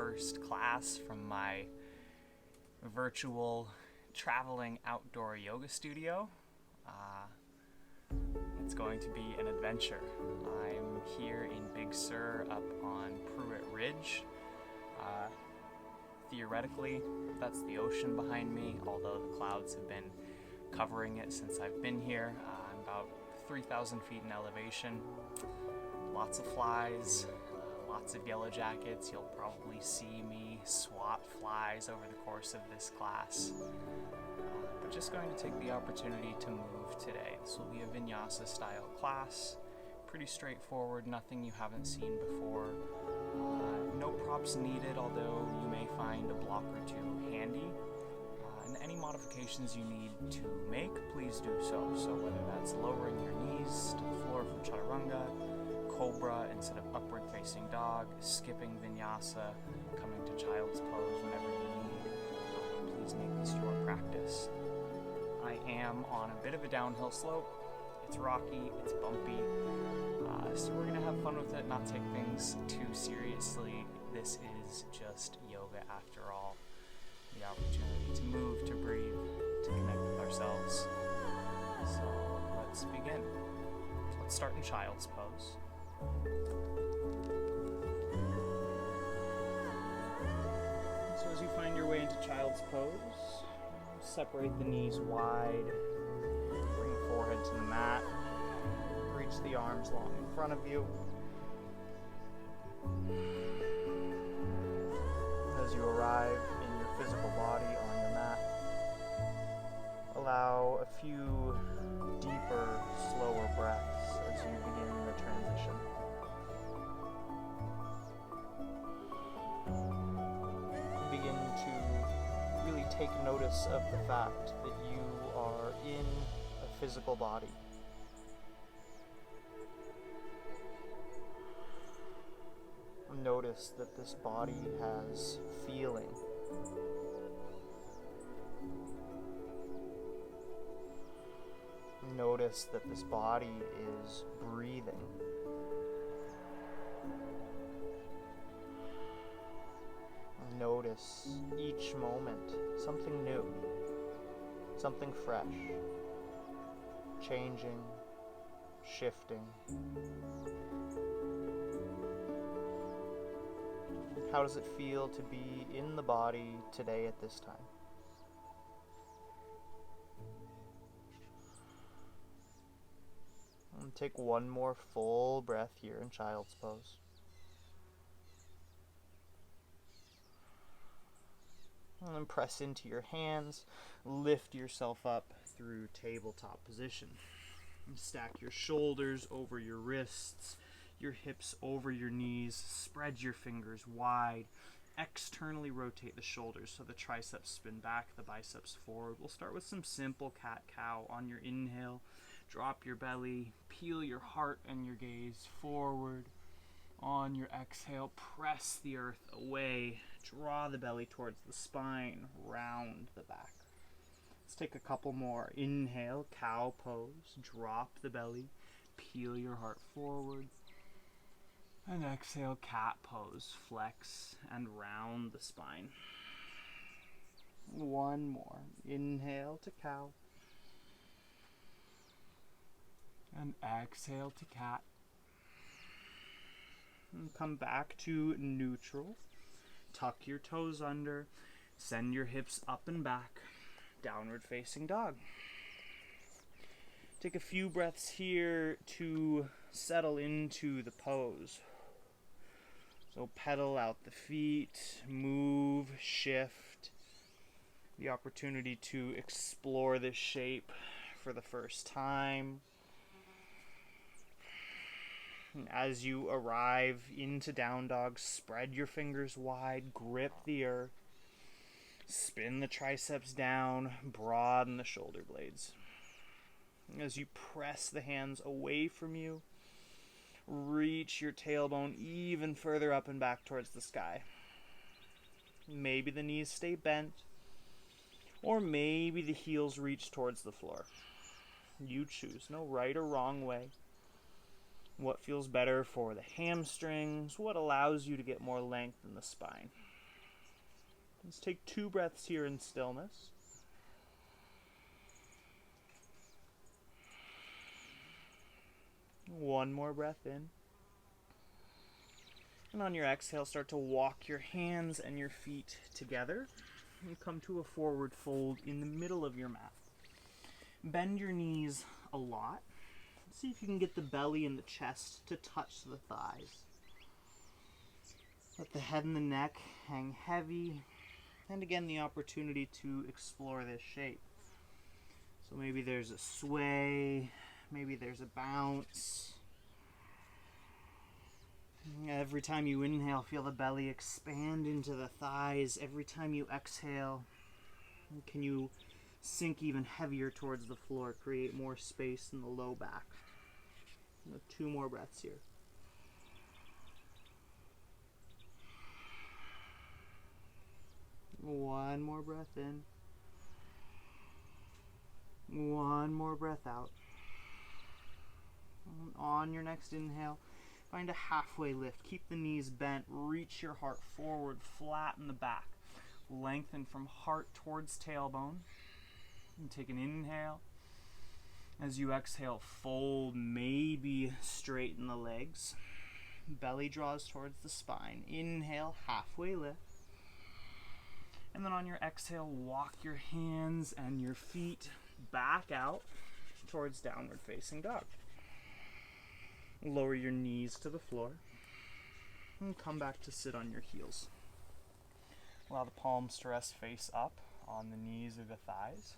first class from my virtual traveling outdoor yoga studio. It's going to be an adventure. I'm here in Big Sur up on Pruitt Ridge. Theoretically, that's the ocean behind me, although the clouds have been covering it since I've been here. I'm about 3,000 feet in elevation. Lots of flies, lots of yellow jackets. You'll probably see me swat flies over the course of this class. But just going to take the opportunity to move today. This will be a Vinyasa style class. Pretty straightforward, nothing you haven't seen before. No props needed, although you may find a block or two handy. And any modifications you need to make, please do so. So whether that's lowering your knees to the floor for chaturanga, cobra instead of upward facing dog, skipping vinyasa, coming to child's pose, whenever you need, please make this your practice. I am on a bit of a downhill slope. It's rocky, it's bumpy, so we're gonna have fun with it, not take things too seriously. This is just yoga after all. The opportunity to move, to breathe, to connect with ourselves. So let's begin. Let's start in child's pose. So as you find your way into child's pose, separate the knees wide, bring the forehead to the mat, reach the arms long in front of you. As you arrive in your physical body on your mat, allow a few deeper, slower breaths as you begin the transition. Begin to really take notice of the fact that you are in a physical body. Notice that this body has feeling. Notice that this body is breathing. Notice each moment something new, something fresh, changing, shifting. How does it feel to be in the body today at this time? And take one more full breath here in child's pose. And then press into your hands, lift yourself up through tabletop position. And stack your shoulders over your wrists, your hips over your knees, spread your fingers wide, externally rotate the shoulders so the triceps spin back, the biceps forward. We'll start with some simple cat-cow. On your inhale, drop your belly, peel your heart and your gaze forward. On your exhale, press the earth away, draw the belly towards the spine, round the back. Let's take a couple more. Inhale, cow pose, drop the belly, peel your heart forward. And exhale, cat pose, flex and round the spine. One more. Inhale to cow. And exhale to cat. And come back to neutral. Tuck your toes under. Send your hips up and back. Downward facing dog. Take a few breaths here to settle into the pose. So pedal out the feet, move, shift. The opportunity to explore this shape for the first time. And as you arrive into down dog, spread your fingers wide, grip the earth, spin the triceps down, broaden the shoulder blades. As you press the hands away from you, reach your tailbone even further up and back towards the sky. Maybe the knees stay bent, or maybe the heels reach towards the floor. You choose, no right or wrong way. What feels better for the hamstrings? What allows you to get more length in the spine? Let's take 2 breaths here in stillness. One more breath in. And on your exhale, start to walk your hands and your feet together and come to a forward fold in the middle of your mat. Bend your knees a lot. See if you can get the belly and the chest to touch the thighs. Let the head and the neck hang heavy. And again, the opportunity to explore this shape. So maybe there's a sway, maybe there's a bounce. Every time you inhale, feel the belly expand into the thighs. Every time you exhale, can you sink even heavier towards the floor, create more space in the low back. 2 more breaths here. One more breath in. One more breath out. And on your next inhale, find a halfway lift. Keep the knees bent. Reach your heart forward. Flatten the back. Lengthen from heart towards tailbone. And take an inhale. As you exhale, fold, maybe straighten the legs. Belly draws towards the spine. Inhale, halfway lift. And then on your exhale, walk your hands and your feet back out towards downward facing dog. Lower your knees to the floor and come back to sit on your heels. Allow the palms to rest face up on the knees or the thighs.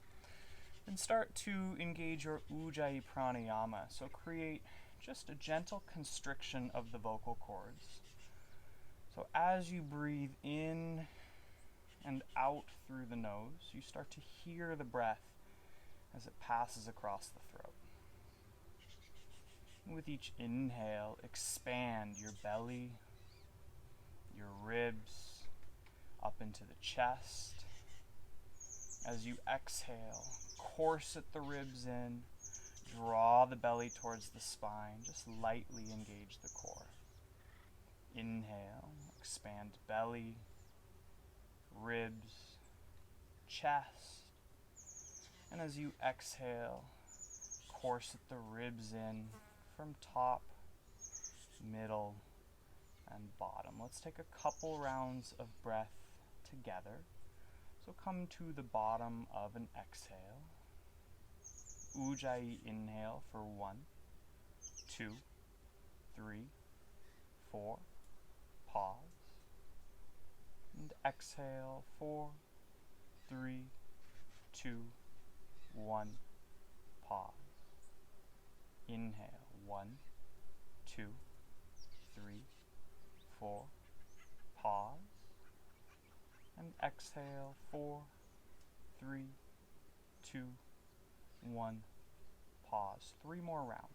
And start to engage your Ujjayi pranayama. So create just a gentle constriction of the vocal cords. So as you breathe in and out through the nose, you start to hear the breath as it passes across the throat. And with each inhale, expand your belly, your ribs, up into the chest. As you exhale, corset the ribs in, draw the belly towards the spine, just lightly engage the core. Inhale, expand belly, ribs, chest, and as you exhale, corset the ribs in from top, middle, and bottom. Let's take a couple rounds of breath together. So come to the bottom of an exhale. Ujjayi inhale for 1, 2, 3, 4, pause. And exhale, 4, 3, 2, 1, pause. Inhale, 1, 2, 3, 4, pause. And exhale, 4, 3, 2, 1, pause. 3 more rounds.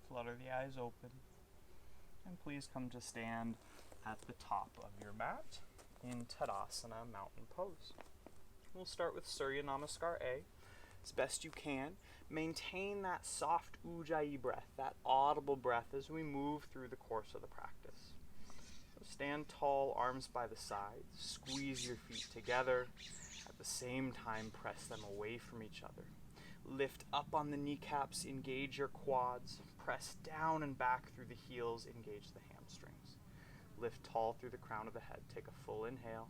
Flutter the eyes open. And please come to stand at the top of your mat in Tadasana Mountain Pose. We'll start with Surya Namaskar A. As best you can, maintain that soft Ujjayi breath, that audible breath as we move through the course of the practice. So stand tall, arms by the sides, squeeze your feet together. At the same time, press them away from each other. Lift up on the kneecaps, engage your quads. Press down and back through the heels, engage the hamstrings. Lift tall through the crown of the head. Take a full inhale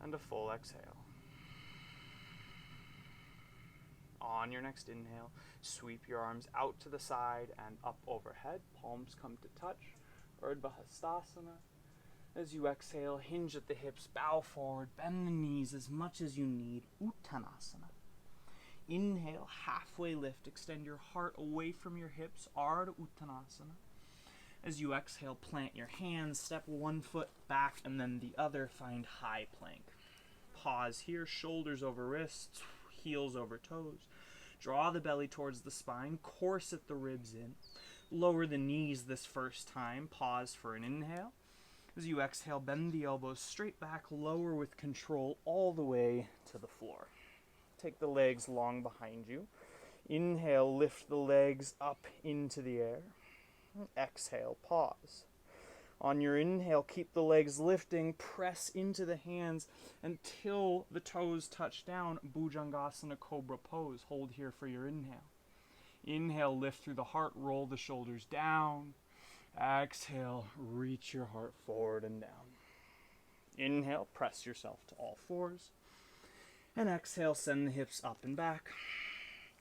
and a full exhale. On your next inhale, sweep your arms out to the side and up overhead. Palms come to touch. Urdhva Hastasana. As you exhale, hinge at the hips, bow forward, bend the knees as much as you need. Uttanasana. Inhale, halfway lift. Extend your heart away from your hips, Ardha Uttanasana. As you exhale, plant your hands, step one foot back and then the other, find high plank. Pause here, shoulders over wrists, heels over toes. Draw the belly towards the spine, corset the ribs in. Lower the knees this first time, pause for an inhale. As you exhale, bend the elbows straight back, lower with control all the way to the floor. Take the legs long behind you. Inhale, lift the legs up into the air. Exhale, pause. On your inhale, keep the legs lifting, press into the hands until the toes touch down, Bhujangasana Cobra pose. Hold here for your inhale. Inhale, lift through the heart, roll the shoulders down. Exhale, reach your heart forward and down. Inhale, press yourself to all fours. And exhale, send the hips up and back.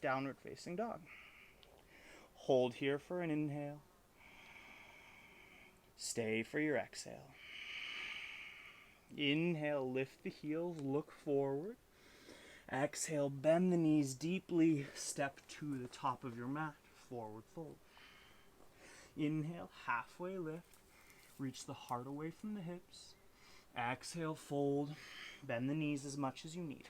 Downward facing dog. Hold here for an inhale. Stay for your exhale. Inhale, lift the heels, look forward. Exhale, bend the knees deeply, step to the top of your mat, forward fold. Inhale, halfway lift, reach the heart away from the hips. Exhale, fold, bend the knees as much as you need.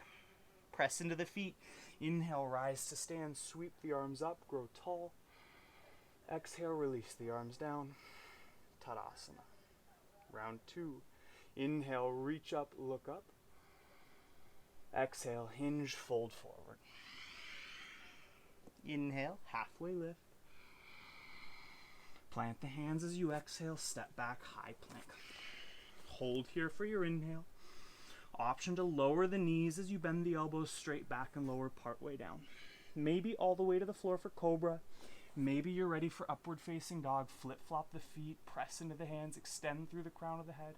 Press into the feet. Inhale, rise to stand, sweep the arms up, grow tall. Exhale, release the arms down. Tadasana. Round 2. Inhale, reach up, look up. Exhale, hinge, fold forward. Inhale, halfway lift. Plant the hands as you exhale, step back, high plank. Hold here for your inhale. Option to lower the knees as you bend the elbows straight back and lower partway down. Maybe all the way to the floor for Cobra. Maybe you're ready for upward facing dog. Flip-flop the feet, press into the hands, extend through the crown of the head.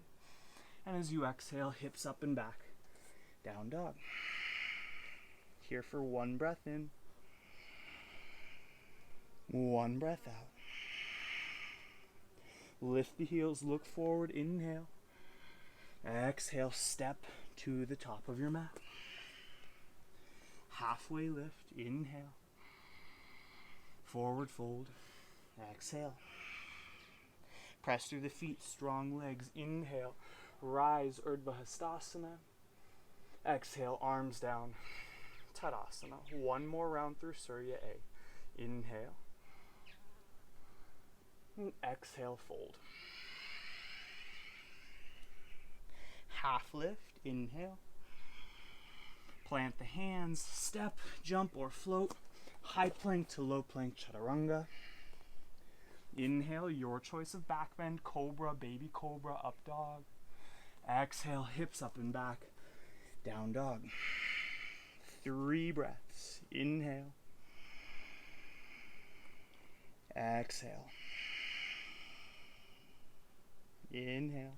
And as you exhale, hips up and back. Down dog. Here for one breath in. One breath out. Lift the heels, look forward, inhale. Exhale, step to the top of your mat. Halfway lift, inhale. Forward fold, exhale. Press through the feet, strong legs, inhale. Rise, Urdhva Hastasana. Exhale, arms down, Tadasana. One more round through Surya A. Inhale. And exhale, fold. Half lift, inhale. Plant the hands, step, jump or float. High plank to low plank, Chaturanga. Inhale, your choice of back bend, Cobra, baby Cobra, up dog. Exhale, hips up and back, down dog. 3 breaths. Inhale. Exhale. Inhale.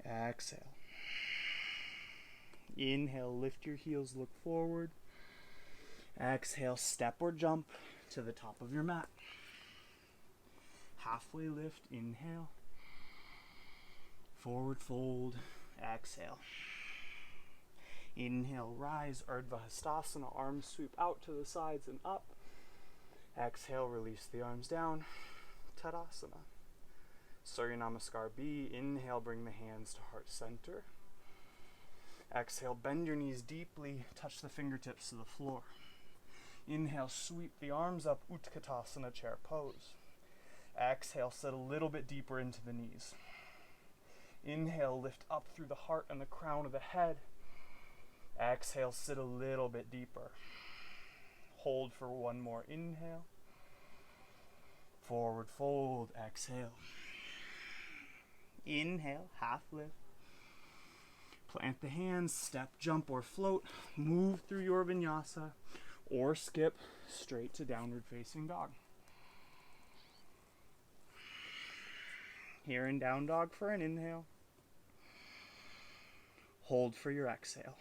Exhale. Inhale, lift your heels, look forward. Exhale, step or jump to the top of your mat. Halfway lift, inhale. Forward fold, exhale. Inhale, rise, Urdhva Hastasana, arms sweep out to the sides and up. Exhale, release the arms down, Tadasana. Surya Namaskar B, inhale, bring the hands to heart center. Exhale, bend your knees deeply, touch the fingertips to the floor. Inhale, sweep the arms up, Utkatasana, chair pose. Exhale, sit a little bit deeper into the knees. Inhale, lift up through the heart and the crown of the head. Exhale, sit a little bit deeper. Hold for one more inhale. Forward fold, exhale. Inhale, half lift. Plant the hands, step, jump, or float. Move through your vinyasa or skip straight to downward facing dog. Here in down dog for an inhale. Hold for your exhale.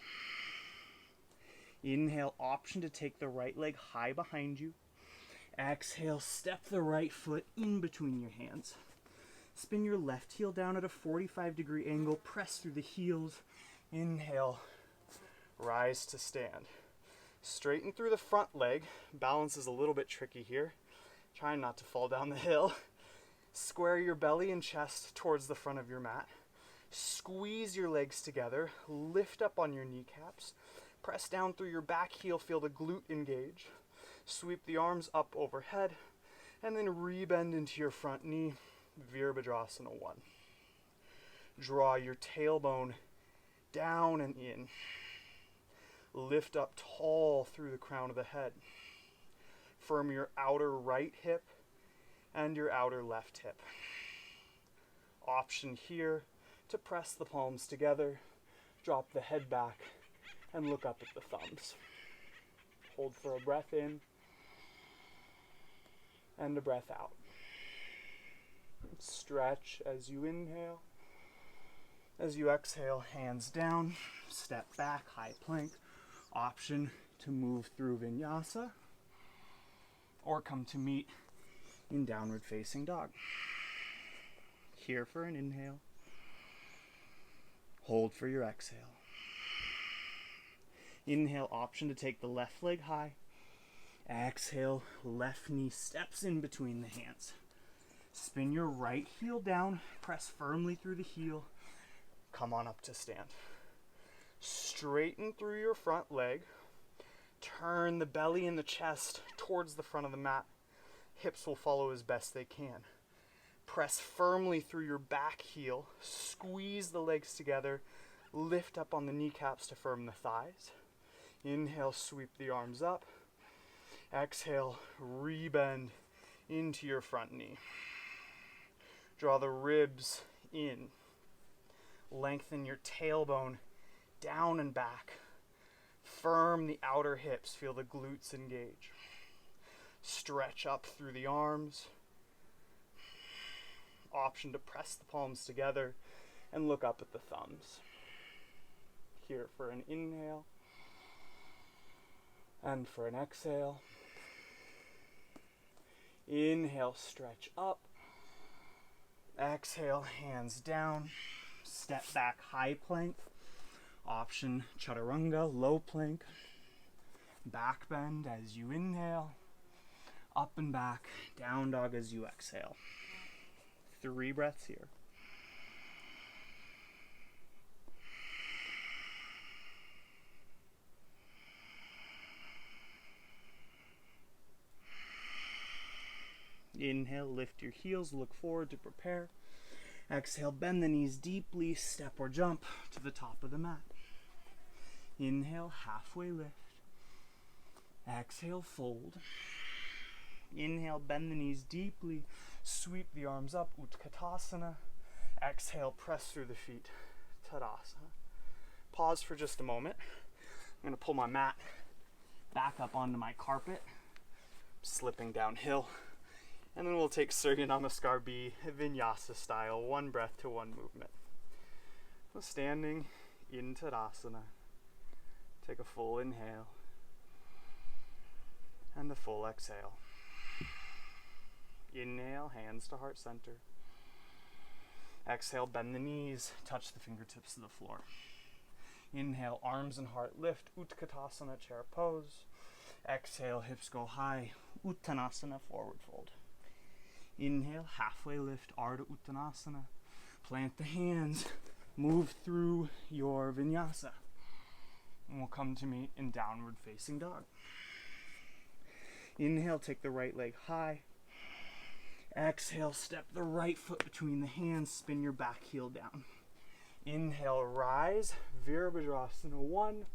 Inhale, option to take the right leg high behind you. Exhale, step the right foot in between your hands. Spin your left heel down at a 45-degree angle. Press through the heels. Inhale, Rise to stand. Straighten through the front leg. Balance is a little bit tricky here. Trying not to fall down the hill. Square your belly and chest towards the front of your mat. Squeeze your legs together. Lift up on your kneecaps. Press down through your back heel. Feel the glute engage. Sweep the arms up overhead. And then rebend into your front knee. Virabhadrasana 1. Draw your tailbone down and in. Lift up tall through the crown of the head. Firm your outer right hip and your outer left hip. Option here to press the palms together, drop the head back, and look up at the thumbs. Hold for a breath in and a breath out. Stretch as you inhale. As you exhale, hands down, step back, high plank. Option to move through vinyasa or come to meet in downward facing dog. Here for an inhale. Hold for your exhale. Inhale, option to take the left leg high. Exhale, left knee steps in between the hands. Spin your right heel down, press firmly through the heel. Come on up to stand. Straighten through your front leg. Turn the belly and the chest towards the front of the mat. Hips will follow as best they can. Press firmly through your back heel. Squeeze the legs together. Lift up on the kneecaps to firm the thighs. Inhale, sweep the arms up. Exhale, rebend into your front knee. Draw the ribs in. Lengthen your tailbone down and back. Firm the outer hips. Feel the glutes engage. Stretch up through the arms. Option to press the palms together and look up at the thumbs. Here for an inhale and for an exhale. Inhale, stretch up. Exhale, hands down. Step back, high plank. Option, chaturanga, low plank. Back bend as you inhale. Up and back, down dog as you exhale. 3 breaths here. Inhale, lift your heels, look forward to prepare. Exhale, bend the knees deeply, step or jump to the top of the mat. Inhale, halfway lift. Exhale, fold. Inhale, bend the knees deeply, sweep the arms up, Utkatasana. Exhale, press through the feet, Tadasana. Pause for just a moment. I'm going to pull my mat back up onto my carpet, slipping downhill. And then we'll take Sur Namaskar B, Vinyasa style, 1 breath to 1 movement. So standing in Tadasana, take a full inhale and a full exhale. Inhale, hands to heart center. Exhale, bend the knees, touch the fingertips to the floor. Inhale, arms and heart lift, Utkatasana, chair pose. Exhale, hips go high, Uttanasana, forward fold. Inhale, halfway lift, Ardha Uttanasana. Plant the hands, move through your vinyasa. And we'll come to meet in downward facing dog. Inhale, take the right leg high. Exhale, step the right foot between the hands, spin your back heel down. Inhale, rise, Virabhadrasana 1.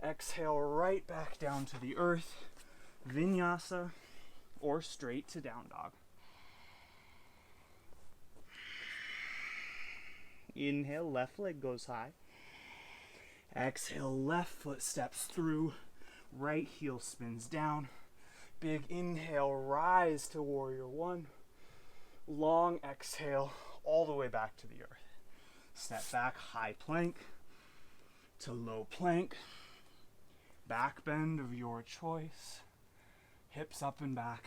Exhale, right back down to the earth, Vinyasa, or straight to down dog. Inhale, left leg goes high. Exhale, left foot steps through, right heel spins down. Big inhale, rise to warrior 1. Long exhale, all the way back to the earth. Step back, high plank to low plank. Back bend of your choice. Hips up and back.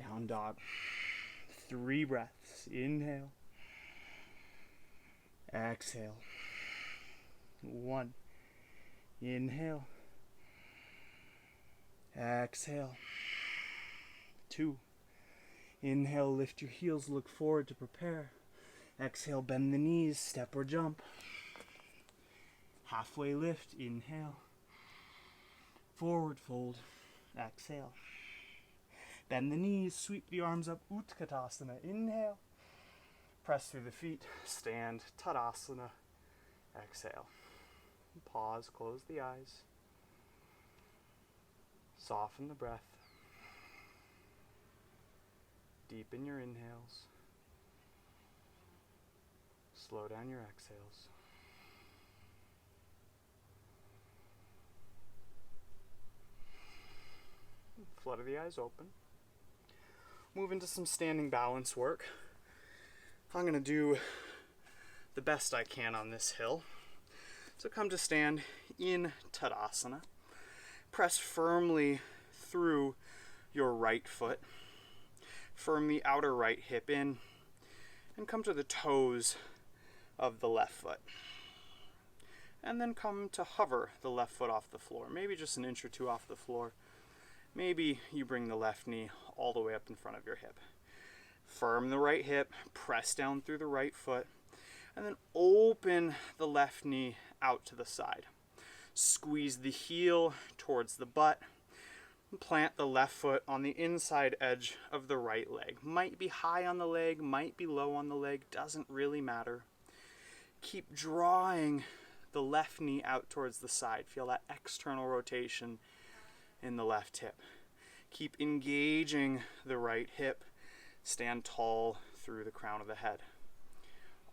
Down dog. 3 breaths. Inhale. Exhale. 1. Inhale. Exhale. 2. Inhale, lift your heels, look forward to prepare. Exhale, bend the knees, step or jump. Halfway lift, inhale. Forward fold, exhale. Bend the knees, sweep the arms up, Utkatasana, inhale. Press through the feet, stand, Tadasana, exhale. Pause, close the eyes. Soften the breath. Deepen your inhales. Slow down your exhales. Flutter the eyes open. Move into some standing balance work. I'm going to do the best I can on this hill. So come to stand in Tadasana. Press firmly through your right foot. Firm the outer right hip in. And come to the toes of the left foot. And then come to hover the left foot off the floor. Maybe just an inch or two off the floor. Maybe you bring the left knee all the way up in front of your hip. Firm the right hip, press down through the right foot, and then open the left knee out to the side. Squeeze the heel towards the butt, and plant the left foot on the inside edge of the right leg. Might be high on the leg, might be low on the leg, doesn't really matter. Keep drawing the left knee out towards the side. Feel that external rotation in the left hip. Keep engaging the right hip. Stand tall through the crown of the head.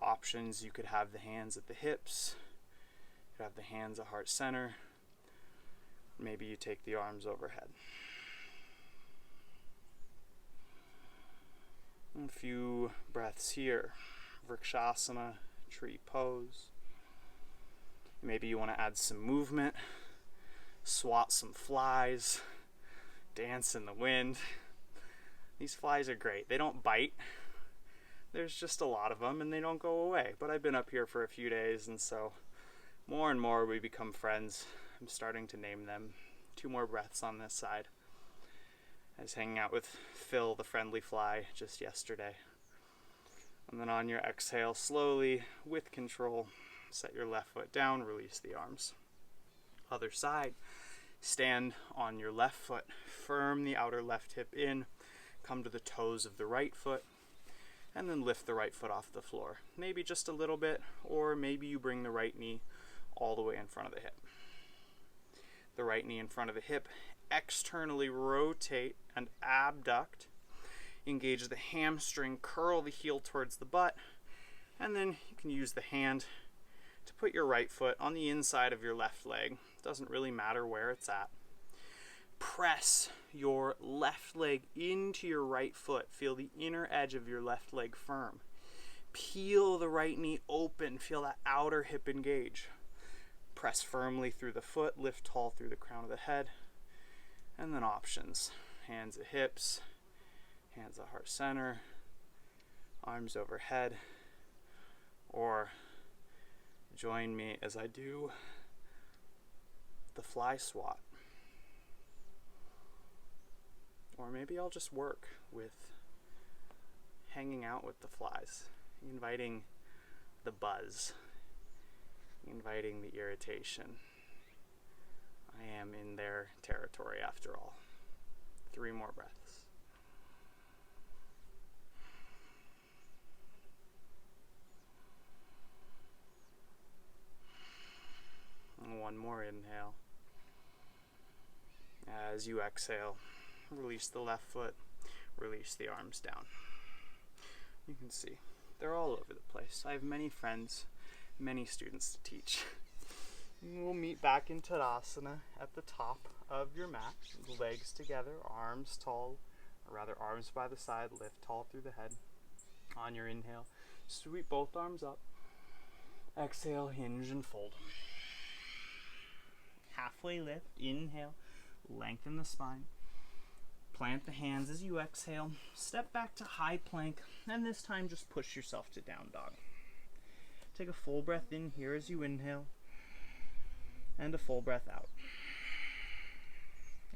Options, you could have the hands at the hips. You could have the hands at heart center. Maybe you take the arms overhead. A few breaths here. Vrikshasana, tree pose. Maybe you want to add some movement. Swat some flies, dance in the wind. These flies are great. They don't bite. There's just a lot of them and they don't go away. But I've been up here for a few days and so more and more we become friends. I'm starting to name them. 2 more breaths on this side. I was hanging out with Phil, the friendly fly, just yesterday. And then on your exhale, slowly, with control, set your left foot down, release the arms. Other side, stand on your left foot, firm the outer left hip in, come to the toes of the right foot, and then lift the right foot off the floor. Maybe just a little bit, or maybe you bring the right knee all the way in front of the hip. The right knee in front of the hip, externally rotate and abduct. Engage the hamstring, curl the heel towards the butt, and then you can use the hand to put your right foot on the inside of your left leg. Doesn't really matter where it's at. Press your left leg into your right foot. Feel the inner edge of your left leg firm. Peel the right knee open. Feel that outer hip engage. Press firmly through the foot. Lift tall through the crown of the head. And then options. Hands at hips. Hands at heart center. Arms overhead. Or join me as I do the fly swat. Or maybe I'll just work with hanging out with the flies, inviting the buzz, inviting the irritation. I am in their territory after all. 3 more breaths. And 1 more inhale. As you exhale, release the left foot, release the arms down. You can see, they're all over the place. I have many friends, many students to teach. We'll meet back in Tadasana at the top of your mat. Legs together, arms tall, or rather arms by the side, lift tall through the head. On your inhale, sweep both arms up. Exhale, hinge and fold. Halfway lift, inhale, lengthen the spine. Plant the hands as you exhale. Step back to high plank, and this time just push yourself to down dog. Take a full breath in here as you inhale. And a full breath out.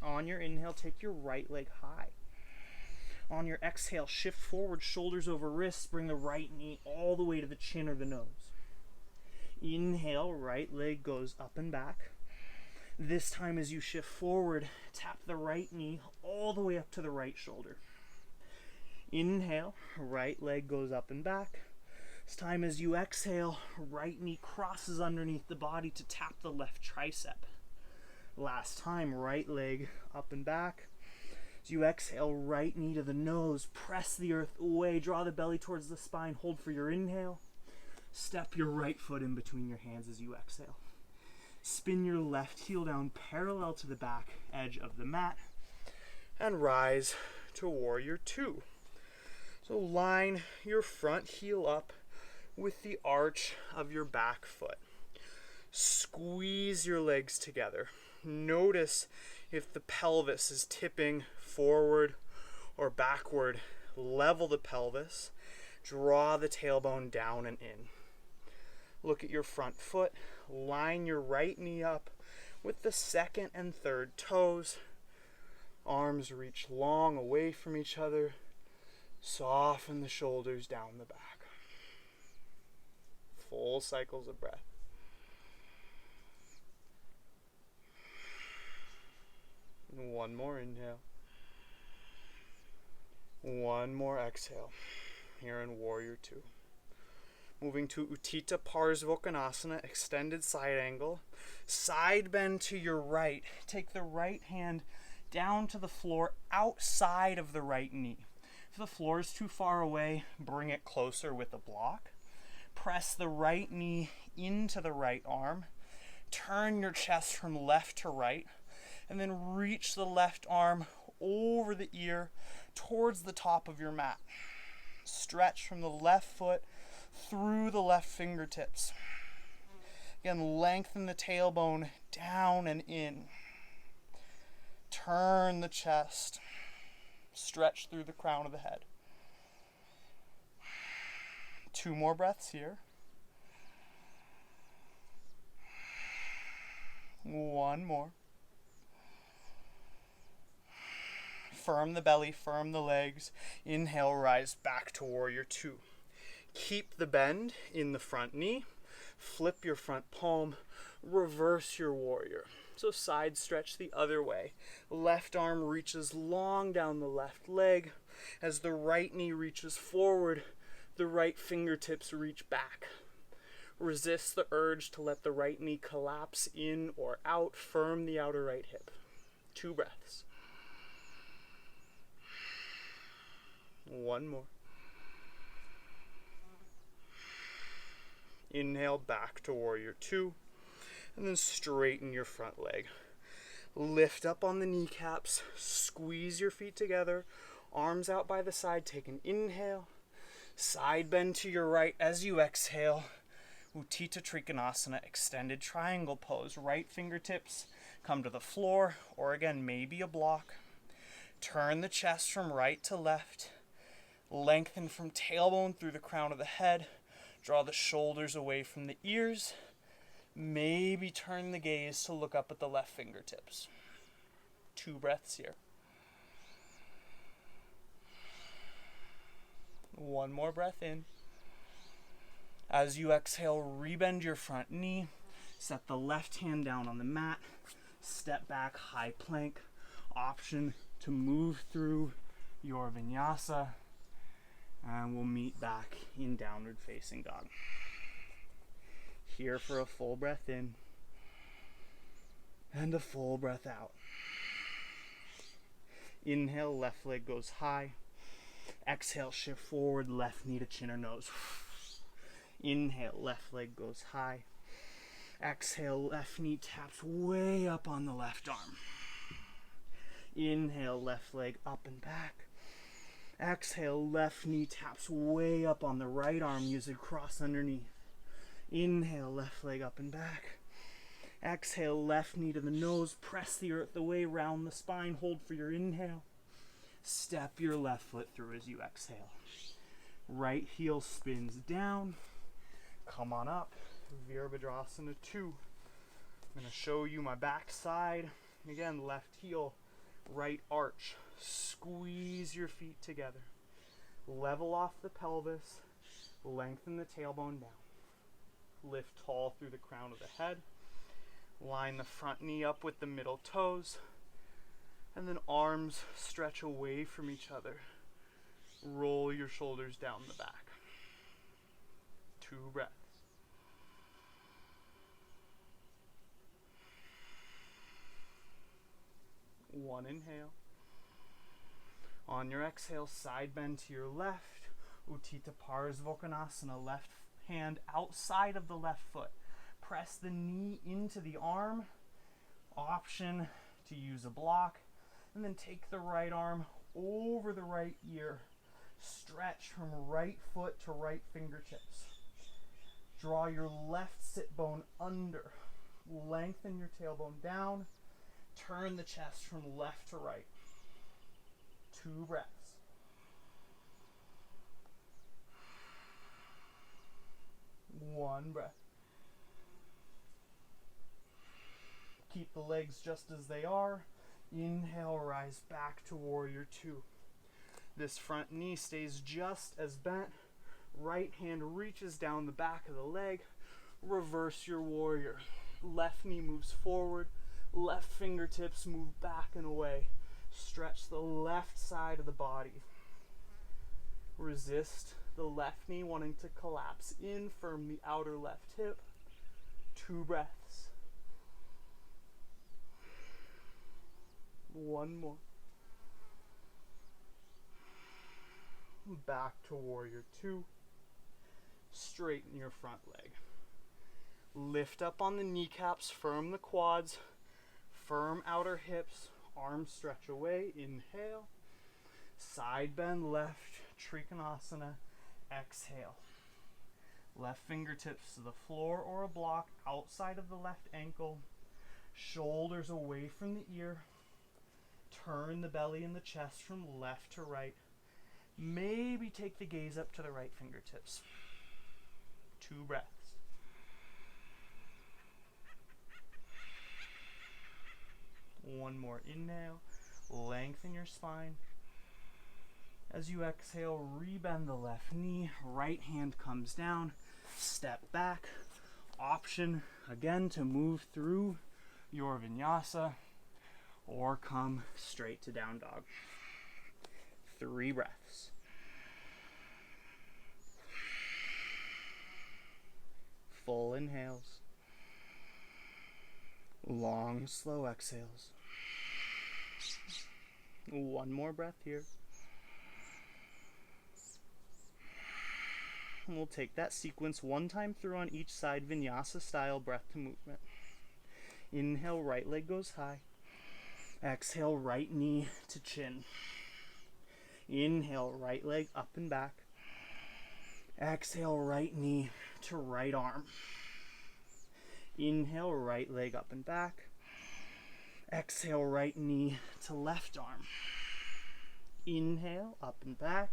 On your inhale, take your right leg high. On your exhale, shift forward, shoulders over wrists, bring the right knee all the way to the chin or the nose. Inhale, right leg goes up and back. This time as you shift forward, tap the right knee all the way up to the right shoulder. Inhale, right leg goes up and back. This time as you exhale, right knee crosses underneath the body to tap the left tricep. Last time, right leg up and back. As you exhale, right knee to the nose, press the earth away, draw the belly towards the spine, hold for your inhale. Step your right foot in between your hands as you exhale. Spin your left heel down parallel to the back edge of the mat and rise to warrior two. So line your front heel up with the arch of your back foot. Squeeze your legs together. Notice if the pelvis is tipping forward or backward. Level the pelvis. Draw the tailbone down and in. Look at your front foot. Line your right knee up with the second and third toes. Arms reach long away from each other. Soften the shoulders down the back. Full cycles of breath. And one more inhale. One more exhale. Here in warrior two. Moving to Utthita Parsvottanasana, extended side angle. Side bend to your right. Take the right hand down to the floor outside of the right knee. If the floor is too far away, bring it closer with a block. Press the right knee into the right arm. Turn your chest from left to right. And then reach the left arm over the ear towards the top of your mat. Stretch from the left foot through the left fingertips. Again, lengthen the tailbone down and in. Turn the chest. Stretch through the crown of the head. 2 more breaths here. 1 more. Firm the belly, firm the legs. Inhale, rise back to warrior two. Keep the bend in the front knee. Flip your front palm. Reverse your warrior. So side stretch the other way. Left arm reaches long down the left leg. As the right knee reaches forward, the right fingertips reach back. Resist the urge to let the right knee collapse in or out. Firm the outer right hip. 2 breaths. 1 more. Inhale back to warrior two. And then straighten your front leg. Lift up on the kneecaps. Squeeze your feet together. Arms out by the side. Take an inhale. Side bend to your right as you exhale. Utthita Trikonasana, extended triangle pose. Right fingertips come to the floor, or again, maybe a block. Turn the chest from right to left. Lengthen from tailbone through the crown of the head. Draw the shoulders away from the ears. Maybe turn the gaze to look up at the left fingertips. 2 breaths here. 1 more breath in. As you exhale, rebend your front knee. Set the left hand down on the mat. Step back, high plank. Option to move through your vinyasa. And we'll meet back in downward facing dog. Here for a full breath in. And a full breath out. Inhale, left leg goes high. Exhale, shift forward, left knee to chin or nose. Inhale, left leg goes high. Exhale, left knee taps way up on the left arm. Inhale, left leg up and back. Exhale, left knee taps way up on the right arm. Use it cross underneath. Inhale, left leg up and back. Exhale, left knee to the nose. Press the earth away, round the spine. Hold for your inhale. Step your left foot through as you exhale. Right heel spins down. Come on up. Virabhadrasana 2. I'm going to show you my back side. Again, left heel, right arch. Squeeze your feet together. Level off the pelvis. Lengthen the tailbone down. Lift tall through the crown of the head. Line the front knee up with the middle toes. And then arms stretch away from each other. Roll your shoulders down the back. 2 breaths. One inhale. On your exhale, side bend to your left. Utthita Parsvottanasana, left hand outside of the left foot. Press the knee into the arm. Option to use a block. And then take the right arm over the right ear. Stretch from right foot to right fingertips. Draw your left sit bone under. Lengthen your tailbone down. Turn the chest from left to right. 2 breaths. One breath. Keep the legs just as they are. Inhale, rise back to warrior 2. This front knee stays just as bent. Right hand reaches down the back of the leg. Reverse your warrior. Left knee moves forward. Left fingertips move back and away. Stretch the left side of the body. Resist the left knee wanting to collapse in. Firm the outer left hip. 2 breaths. One more. Back to warrior 2. Straighten your front leg. Lift up on the kneecaps, firm the quads, firm outer hips, arms stretch away. Inhale. Side bend left, Trikonasana. Exhale. Left fingertips to the floor or a block outside of the left ankle. Shoulders away from the ear. Turn the belly and the chest from left to right. Maybe take the gaze up to the right fingertips. 2 breaths. One more inhale. Lengthen your spine. As you exhale, rebend the left knee. Right hand comes down. Step back. Option again to move through your vinyasa or come straight to down dog. 3 breaths. Full inhales. Long, slow exhales. One more breath here. And we'll take that sequence one time through on each side, vinyasa style, breath to movement. Inhale, right leg goes high. Exhale, right knee to chin. Inhale, right leg up and back. Exhale, right knee to right arm. Inhale, right leg up and back. Exhale, right knee to left arm. Inhale, up and back.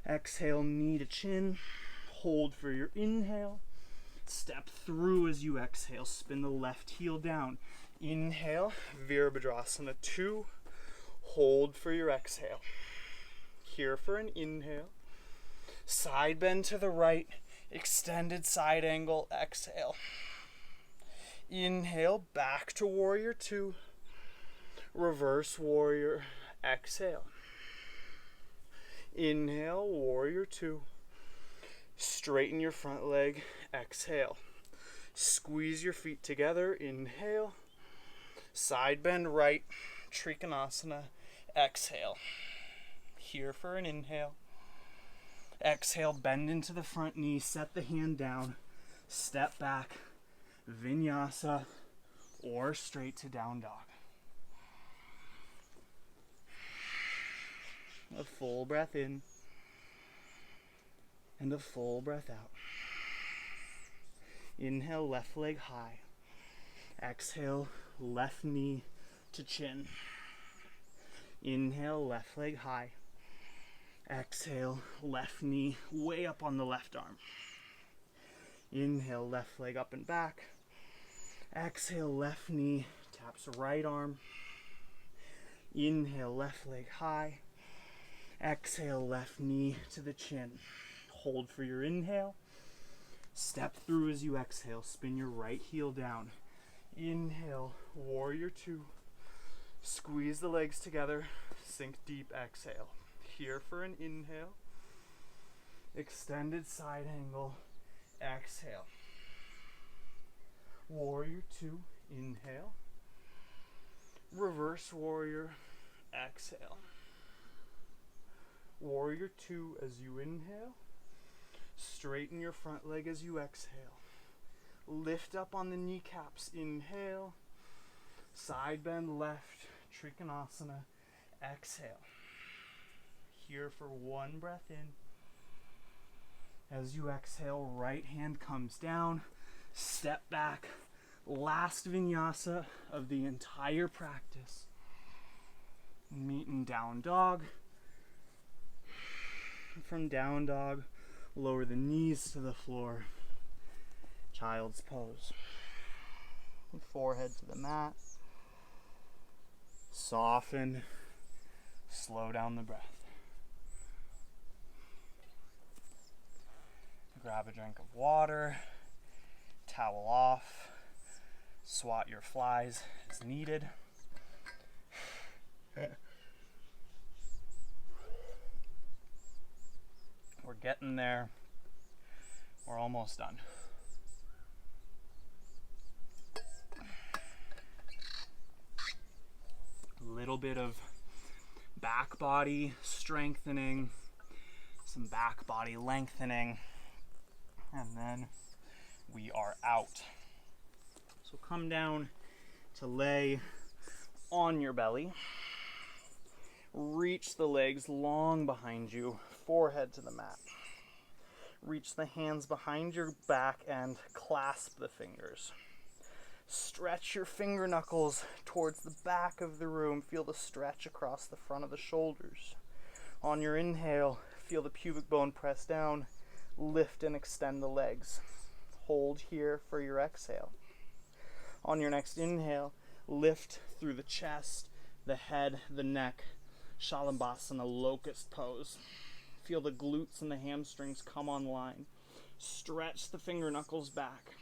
Exhale, knee to chin. Hold for your inhale. Step through as you exhale. Spin the left heel down. Inhale, Virabhadrasana 2. Hold for your exhale. Here for an inhale. Side bend to the right. Extended side angle. Exhale. Inhale, back to warrior 2. Reverse warrior. Exhale. Inhale, warrior 2. Straighten your front leg. Exhale. Squeeze your feet together. Inhale. Side bend right. Trikonasana. Exhale. Here for an inhale. Exhale, bend into the front knee. Set the hand down. Step back. Vinyasa or straight to down dog. A full breath in and a full breath out. Inhale, left leg high. Exhale, left knee to chin. Inhale, left leg high. Exhale, left knee way up on the left arm. Inhale, left leg up and back. Exhale, left knee taps right arm. Inhale, left leg high. Exhale, left knee to the chin. Hold for your inhale. Step through as you exhale. Spin your right heel down. Inhale, warrior two. Squeeze the legs together. Sink deep, exhale. Here for an inhale. Extended side angle. Exhale. Warrior two, inhale. Reverse warrior, exhale. Warrior two as you inhale. Straighten your front leg as you exhale. Lift up on the kneecaps, inhale. Side bend left, Trikonasana, exhale. Here for one breath in. As you exhale, right hand comes down, step back. Last vinyasa of the entire practice. Meet in down dog. From down dog, lower the knees to the floor. Child's pose. Forehead to the mat. Soften. Slow down the breath. Grab a drink of water. Towel off. Swat your flies as needed. We're getting there. We're almost done. A little bit of back body strengthening, some back body lengthening, and then we are out. So come down to lay on your belly. Reach the legs long behind you, forehead to the mat. Reach the hands behind your back and clasp the fingers. Stretch your finger knuckles towards the back of the room. Feel the stretch across the front of the shoulders. On your inhale, feel the pubic bone press down. Lift and extend the legs. Hold here for your exhale. On your next inhale, lift through the chest, the head, the neck. Shalabhasana, locust pose. Feel the glutes and the hamstrings come online. Stretch the finger knuckles back.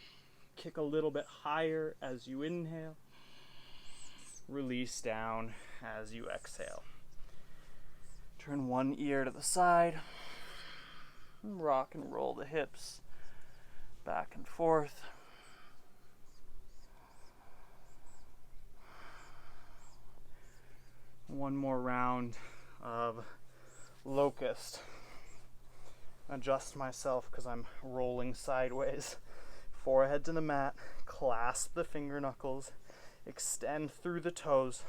Kick a little bit higher as you inhale. Release down as you exhale. Turn one ear to the side. Rock and roll the hips back and forth. One more round of locust. Adjust myself because I'm rolling sideways. Forehead to the mat. Clasp the finger knuckles. Extend through the toes.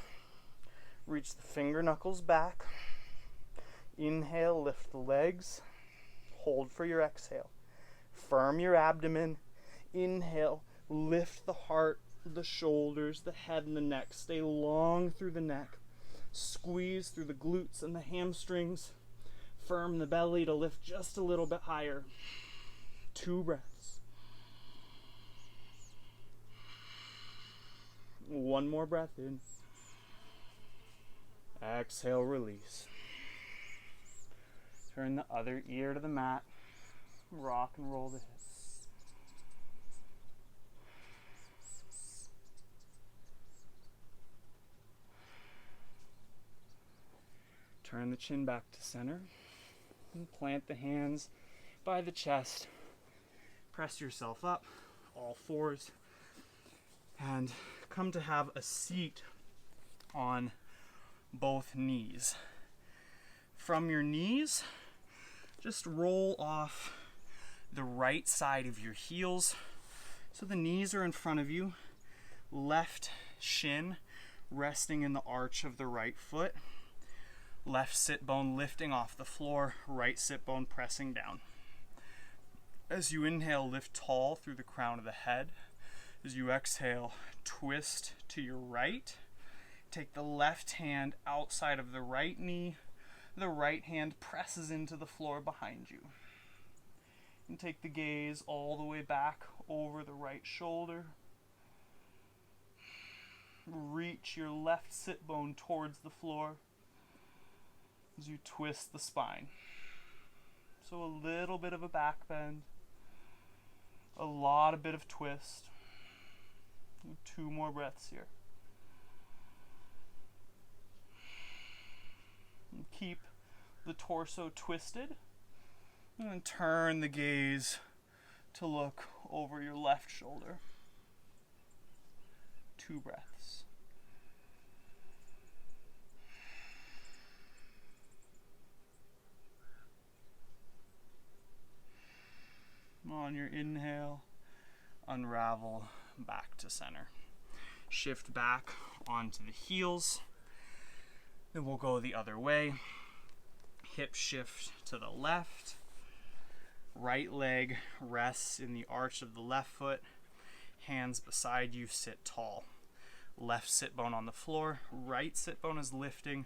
Reach the finger knuckles back. Inhale, lift the legs. Hold for your exhale. Firm your abdomen. Inhale, lift the heart, the shoulders, the head, and the neck. Stay long through the neck. Squeeze through the glutes and the hamstrings. Firm the belly to lift just a little bit higher. 2 breaths. One more breath in. Exhale, release. Turn the other ear to the mat. Rock and roll the hips. Turn the chin back to center. And plant the hands by the chest. Press yourself up, all fours. And come to have a seat on both knees. From your knees, just roll off the right side of your heels. So the knees are in front of you. Left shin resting in the arch of the right foot. Left sit bone lifting off the floor, right sit bone pressing down. As you inhale, lift tall through the crown of the head. As you exhale, twist to your right. Take the left hand outside of the right knee. The right hand presses into the floor behind you. And take the gaze all the way back over the right shoulder. Reach your left sit bone towards the floor as you twist the spine. So a little bit of a back bend, a bit of twist. 2 more breaths here. And keep the torso twisted, and then turn the gaze to look over your left shoulder. 2 breaths. On your inhale, unravel back to center. Shift back onto the heels. Then we'll go the other way. Hip shift to the left. Right leg rests in the arch of the left foot. Hands beside you, sit tall. Left sit bone on the floor. Right sit bone is lifting.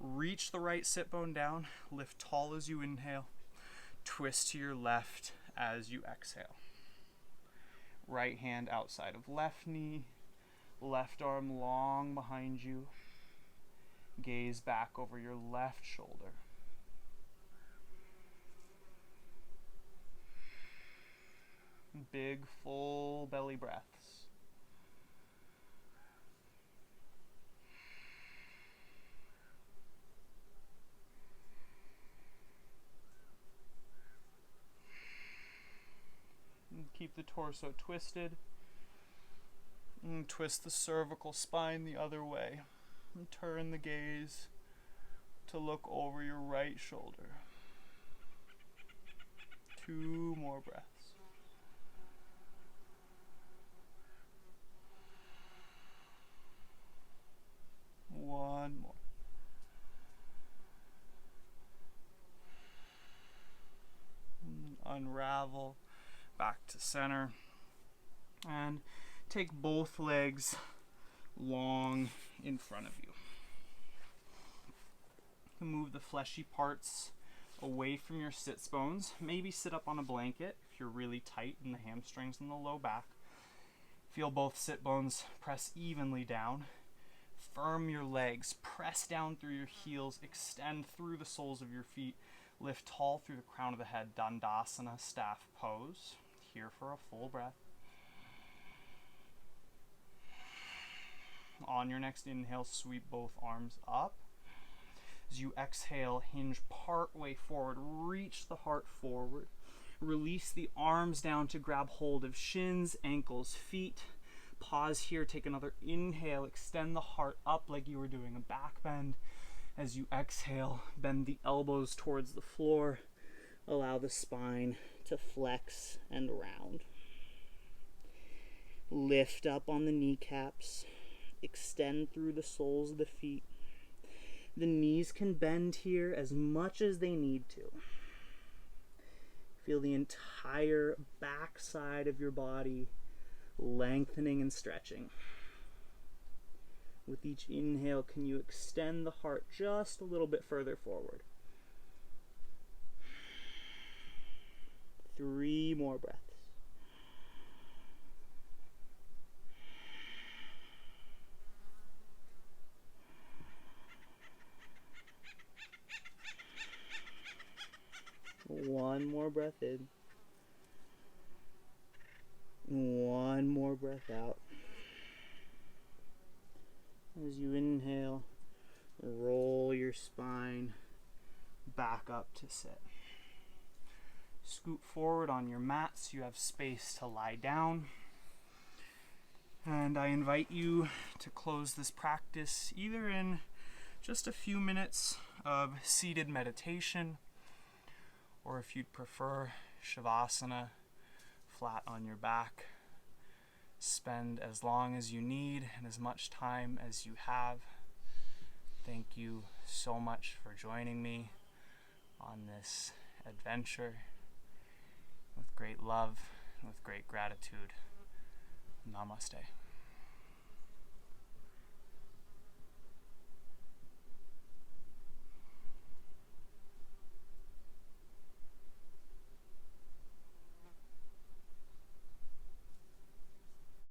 Reach the right sit bone down. Lift tall as you inhale. Twist to your left as you exhale. Right hand outside of left knee. Left arm long behind you. Gaze back over your left shoulder. Big, full belly breaths. And keep the torso twisted. And twist the cervical spine the other way. And turn the gaze to look over your right shoulder. 2 more breaths. One more. Unravel back to center. And take both legs long in front of you. Move the fleshy parts away from your sits bones. Maybe sit up on a blanket if you're really tight in the hamstrings and the low back. Feel both sit bones press evenly down. Firm your legs, press down through your heels, extend through the soles of your feet, lift tall through the crown of the head, Dandasana staff pose. Here for a full breath. On your next inhale, sweep both arms up. As you exhale, hinge part way forward, reach the heart forward. Release the arms down to grab hold of shins, ankles, feet. Pause here, take another inhale, extend the heart up like you were doing a back bend. As you exhale, bend the elbows towards the floor. Allow the spine to flex and round. Lift up on the kneecaps. Extend through the soles of the feet. The knees can bend here as much as they need to. Feel the entire back side of your body lengthening and stretching. With each inhale, can you extend the heart just a little bit further forward? 3 more breaths. One more breath in. 1 more breath out. As you inhale, roll your spine back up to sit. Scoot forward on your mat so you have space to lie down. And I invite you to close this practice either in just a few minutes of seated meditation, or if you'd prefer, Shavasana, flat on your back. Spend as long as you need and as much time as you have. Thank you so much for joining me on this adventure. With great love and with great gratitude. Namaste.